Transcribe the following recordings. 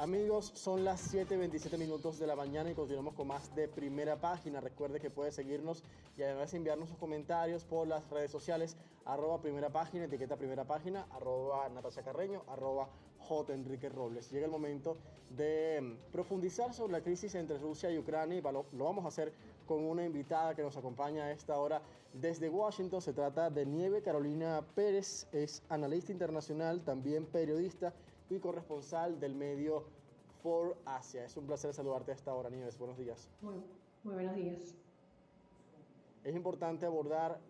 Amigos, son las 7:27 minutos de la mañana y continuamos con más de Primera Página. Recuerde que puede seguirnos y además enviarnos sus comentarios por las redes sociales, @Primera Página, etiqueta Primera Página, @Natasha Carreño, @JEnriqueRobles. Llega el momento de profundizar sobre la crisis entre Rusia y Ucrania y lo vamos a hacer con una invitada que nos acompaña a esta hora desde Washington. Se trata de Nieve Carolina Pérez, es analista internacional, también periodista y corresponsal del medio For Asia. Es un placer saludarte a esta hora, Nieves. Buenos días. Muy buenos días. Es importante abordar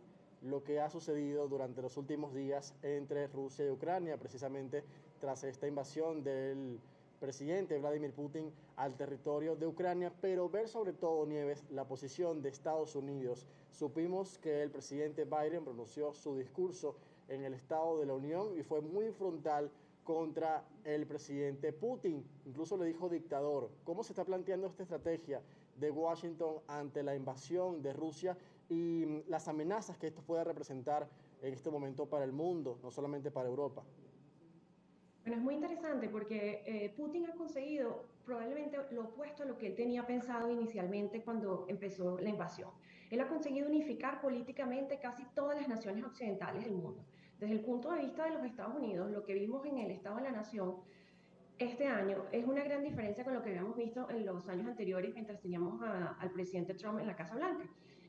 lo que ha sucedido durante los últimos días entre Rusia y Ucrania, precisamente tras esta invasión del presidente Vladimir Putin al territorio de Ucrania, pero ver sobre todo, Nieves, la posición de Estados Unidos. Supimos que el presidente Biden pronunció su discurso en el Estado de la Unión y fue muy frontal contra el presidente Putin, incluso le dijo dictador. ¿Cómo se está planteando esta estrategia de Washington ante la invasión de Rusia y las amenazas que esto puede representar en este momento para el mundo, no solamente para Europa? Bueno, es muy interesante porque Putin ha conseguido probablemente lo opuesto a lo que él tenía pensado inicialmente cuando empezó la invasión. Él ha conseguido unificar políticamente casi todas las naciones occidentales del mundo. Desde el punto de vista de los Estados Unidos, lo que vimos en el Estado de la Nación este año es una gran diferencia con lo que habíamos visto en los años anteriores mientras teníamos al presidente Trump en la Casa Blanca.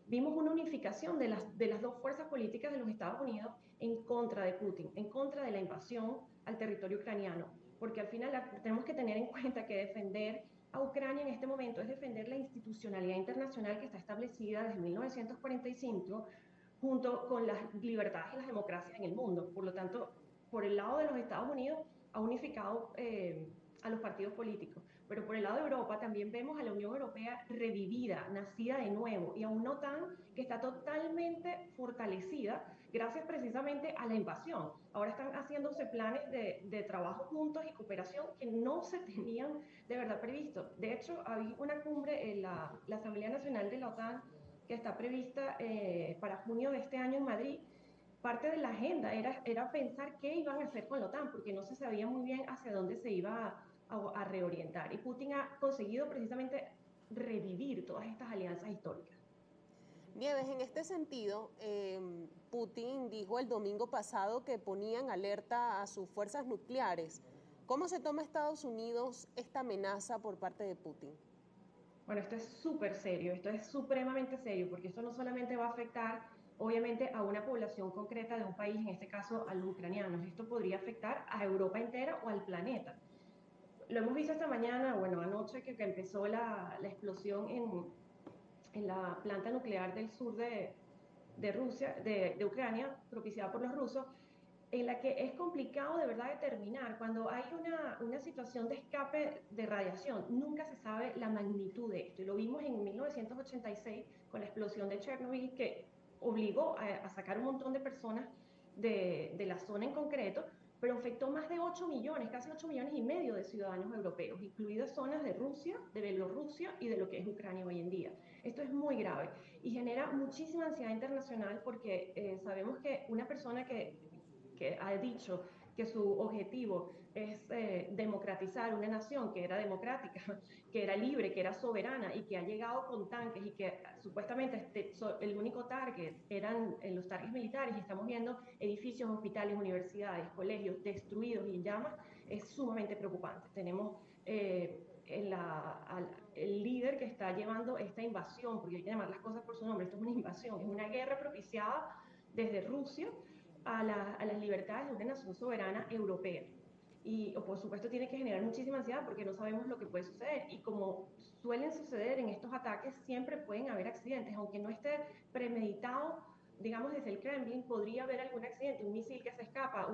Vimos una unificación de las dos fuerzas políticas de los Estados Unidos en contra de Putin, en contra de la invasión al territorio ucraniano, porque al final tenemos que tener en cuenta que defender a Ucrania en este momento es defender la institucionalidad internacional que está establecida desde 1945 junto con las libertades y las democracias en el mundo. Por lo tanto, por el lado de los Estados Unidos, ha unificado a los partidos políticos, pero por el lado de Europa también vemos a la Unión Europea revivida, nacida de nuevo, y a una OTAN que está totalmente fortalecida gracias precisamente a la invasión. Ahora están haciéndose planes de trabajo juntos y cooperación que no se tenían de verdad previsto. De hecho, hay una cumbre en la Asamblea Nacional de la OTAN que está prevista para junio de este año en Madrid. Parte de la agenda era pensar qué iban a hacer con la OTAN, porque no se sabía muy bien hacia dónde se iba a reorientar. Y Putin ha conseguido precisamente revivir todas estas alianzas históricas. Nieves, en este sentido, Putin dijo el domingo pasado que ponían alerta a sus fuerzas nucleares. ¿Cómo se toma Estados Unidos esta amenaza por parte de Putin? Bueno, esto es súper serio, esto es supremamente serio, porque esto no solamente va a afectar, obviamente, a una población concreta de un país, en este caso a los ucranianos, esto podría afectar a Europa entera o al planeta. Lo hemos visto esta mañana, bueno, anoche que empezó la explosión en la planta nuclear del sur de Rusia, de Ucrania, propiciada por los rusos, en la que es complicado de verdad determinar cuando hay una situación de escape de radiación. Nunca se sabe la magnitud de esto. Y lo vimos en 1986 con la explosión de Chernobyl, que obligó a sacar un montón de personas de la zona en concreto, pero afectó más de 8 millones, casi 8 millones y medio de ciudadanos europeos, incluidas zonas de Rusia, de Bielorrusia y de lo que es Ucrania hoy en día. Esto es muy grave y genera muchísima ansiedad internacional porque sabemos que una persona que ha dicho que su objetivo es democratizar una nación que era democrática, que era libre, que era soberana y que ha llegado con tanques y que supuestamente el único target eran los targets militares y estamos viendo edificios, hospitales, universidades, colegios destruidos y en llamas, es sumamente preocupante. Tenemos el líder que está llevando esta invasión, porque hay que llamar las cosas por su nombre, esto es una invasión, es una guerra propiciada desde Rusia a las libertades de una nación soberana europea. Y por supuesto tiene que generar muchísima ansiedad porque no sabemos lo que puede suceder. Y como suelen suceder en estos ataques, siempre pueden haber accidentes, aunque no esté premeditado, digamos desde el Kremlin, podría haber algún accidente, un misil que se escapa,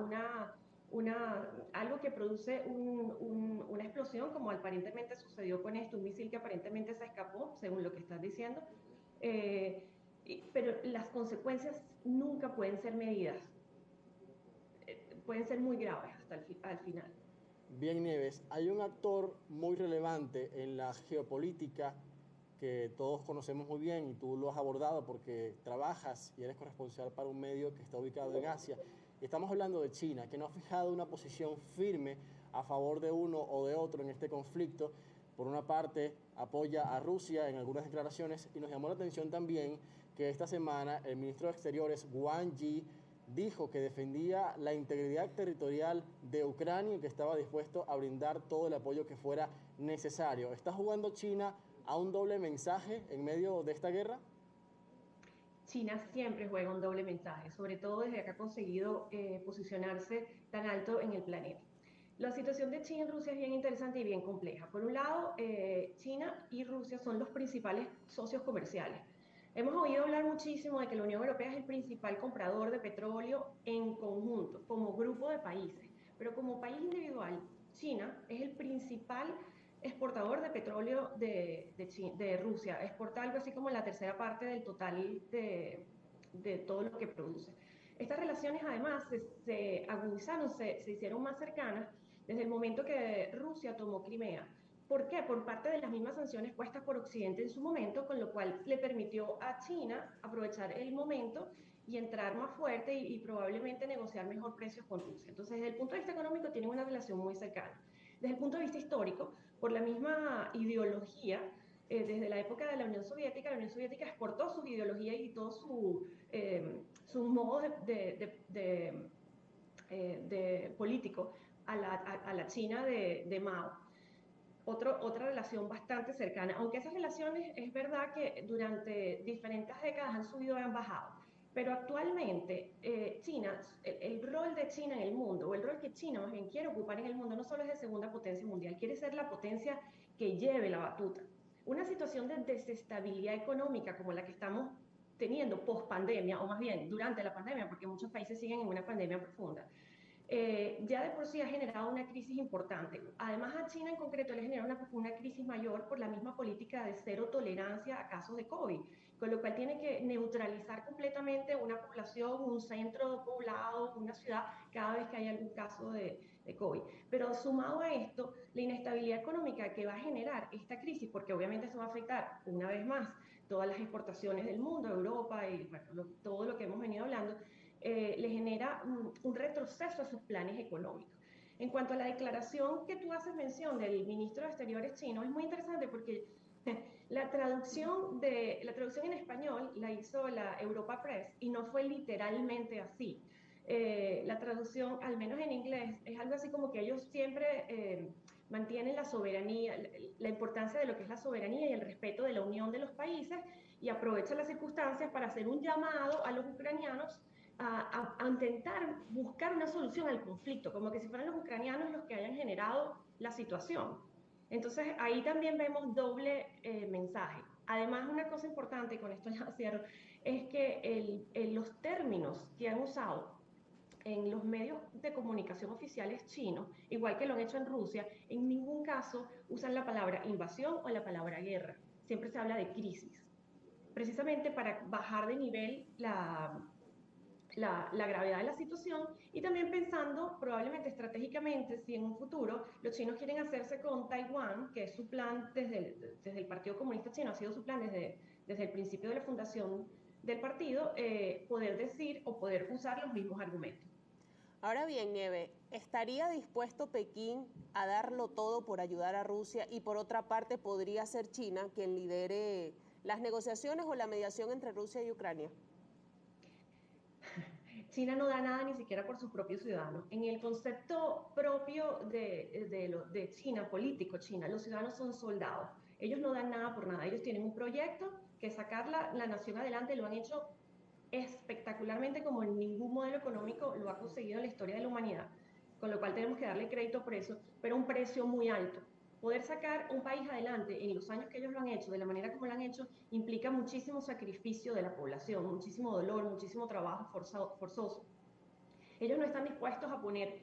algo que produce una explosión, como aparentemente sucedió con esto, un misil que aparentemente se escapó, según lo que estás diciendo. Pero las consecuencias nunca pueden ser medidas, pueden ser muy graves hasta al final. Bien, Nieves, hay un actor muy relevante en la geopolítica que todos conocemos muy bien y tú lo has abordado porque trabajas y eres corresponsal para un medio que está ubicado en Asia. Y estamos hablando de China, que no ha fijado una posición firme a favor de uno o de otro en este conflicto. Por una parte, apoya a Rusia en algunas declaraciones y nos llamó la atención también que esta semana el ministro de Exteriores, Wang Yi, dijo que defendía la integridad territorial de Ucrania y que estaba dispuesto a brindar todo el apoyo que fuera necesario. ¿Está jugando China a un doble mensaje en medio de esta guerra? China siempre juega un doble mensaje, sobre todo desde que ha conseguido posicionarse tan alto en el planeta. La situación de China y Rusia es bien interesante y bien compleja. Por un lado, China y Rusia son los principales socios comerciales. Hemos oído hablar muchísimo de que la Unión Europea es el principal comprador de petróleo en conjunto, como grupo de países, pero como país individual, China es el principal exportador de petróleo de Rusia. Exporta algo así como la tercera parte del total de todo lo que produce. Estas relaciones además se agudizaron, se hicieron más cercanas desde el momento que Rusia tomó Crimea. ¿Por qué? Por parte de las mismas sanciones puestas por Occidente en su momento, con lo cual le permitió a China aprovechar el momento y entrar más fuerte y probablemente negociar mejor precios con Rusia. Entonces, desde el punto de vista económico, tienen una relación muy cercana. Desde el punto de vista histórico, por la misma ideología, desde la época de la Unión Soviética exportó su ideología y todo su modo de político a la China de Mao. Otra relación bastante cercana, aunque esas relaciones es verdad que durante diferentes décadas han subido y han bajado, pero actualmente China, el rol de China en el mundo, o el rol que China más bien quiere ocupar en el mundo, no solo es de segunda potencia mundial, quiere ser la potencia que lleve la batuta. Una situación de desestabilidad económica como la que estamos teniendo post pandemia, o más bien durante la pandemia, porque muchos países siguen en una pandemia profunda, ya de por sí ha generado una crisis importante. Además, a China en concreto le genera una crisis mayor por la misma política de cero tolerancia a casos de COVID, con lo cual tiene que neutralizar completamente una población, un centro poblado, una ciudad, cada vez que hay algún caso de COVID. Pero sumado a esto, la inestabilidad económica que va a generar esta crisis, porque obviamente esto va a afectar una vez más todas las exportaciones del mundo, Europa y bueno, todo lo que hemos venido hablando, le genera un retroceso a sus planes económicos. En cuanto a la declaración que tú haces mención del ministro de Exteriores chino, es muy interesante porque la traducción en español la hizo la Europa Press y no fue literalmente así. La traducción, al menos en inglés, es algo así como que ellos siempre mantienen la soberanía, la importancia de lo que es la soberanía y el respeto de la unión de los países y aprovechan las circunstancias para hacer un llamado a los ucranianos a intentar buscar una solución al conflicto, como que si fueran los ucranianos los que hayan generado la situación. Entonces ahí también vemos doble mensaje. Además, una cosa importante, y con esto ya cierro, es que los términos que han usado en los medios de comunicación oficiales chinos, igual que lo han hecho en Rusia, en ningún caso usan la palabra invasión o la palabra guerra. Siempre se habla de crisis, precisamente para bajar de nivel la gravedad de la situación y también pensando probablemente estratégicamente si en un futuro los chinos quieren hacerse con Taiwán, que es su plan desde el Partido Comunista Chino, ha sido su plan desde el principio de la fundación del partido, poder decir o poder usar los mismos argumentos. Ahora bien, Nieve, ¿estaría dispuesto Pekín a darlo todo por ayudar a Rusia y por otra parte podría ser China quien lidere las negociaciones o la mediación entre Rusia y Ucrania? China no da nada ni siquiera por sus propios ciudadanos. En el concepto propio de China, político China, los ciudadanos son soldados. Ellos no dan nada por nada. Ellos tienen un proyecto que sacar la nación adelante, lo han hecho espectacularmente como ningún modelo económico lo ha conseguido en la historia de la humanidad, con lo cual tenemos que darle crédito por eso, pero a un precio muy alto. Poder sacar un país adelante en los años que ellos lo han hecho, de la manera como lo han hecho, implica muchísimo sacrificio de la población, muchísimo dolor, muchísimo trabajo forzoso. Ellos no están dispuestos a poner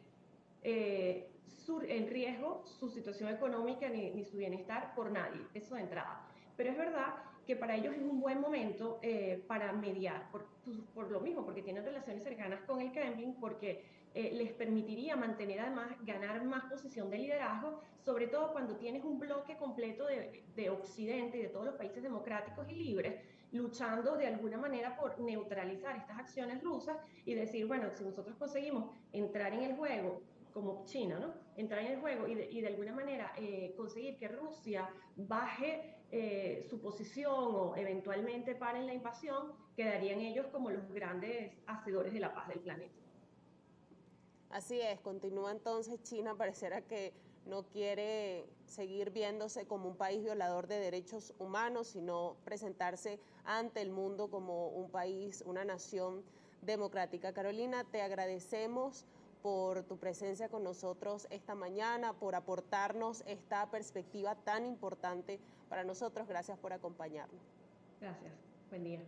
en riesgo su situación económica ni su bienestar por nadie, eso de entrada. Pero es verdad que para ellos es un buen momento para mediar, por lo mismo, porque tienen relaciones cercanas con el Kremlin, porque les permitiría mantener además, ganar más posición de liderazgo, sobre todo cuando tienes un bloque completo de Occidente y de todos los países democráticos y libres, luchando de alguna manera por neutralizar estas acciones rusas y decir, bueno, si nosotros conseguimos entrar en el juego como China, ¿no? Entrar en el juego y de alguna manera conseguir que Rusia baje su posición o eventualmente paren la invasión, quedarían ellos como los grandes hacedores de la paz del planeta. Así es, continúa entonces China, pareciera que no quiere seguir viéndose como un país violador de derechos humanos, sino presentarse ante el mundo como un país, una nación democrática. Carolina, te agradecemos por tu presencia con nosotros esta mañana, por aportarnos esta perspectiva tan importante para nosotros. Gracias por acompañarnos. Gracias. Buen día.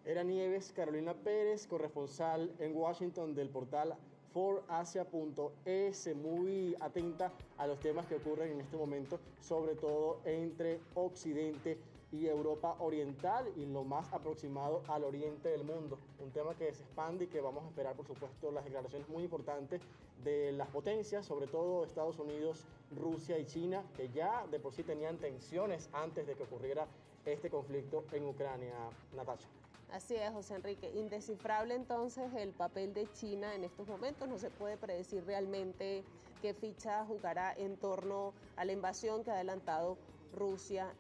Era Nieves Carolina Pérez, corresponsal en Washington del portal 4asia.es, muy atenta a los temas que ocurren en este momento, sobre todo entre Occidente y Europa Oriental y lo más aproximado al oriente del mundo. Un tema que se expande y que vamos a esperar, por supuesto, las declaraciones muy importantes de las potencias, sobre todo Estados Unidos, Rusia y China, que ya de por sí tenían tensiones antes de que ocurriera este conflicto en Ucrania. Natasha. Así es, José Enrique. Indescifrable entonces el papel de China en estos momentos. No se puede predecir realmente qué ficha jugará en torno a la invasión que ha adelantado Rusia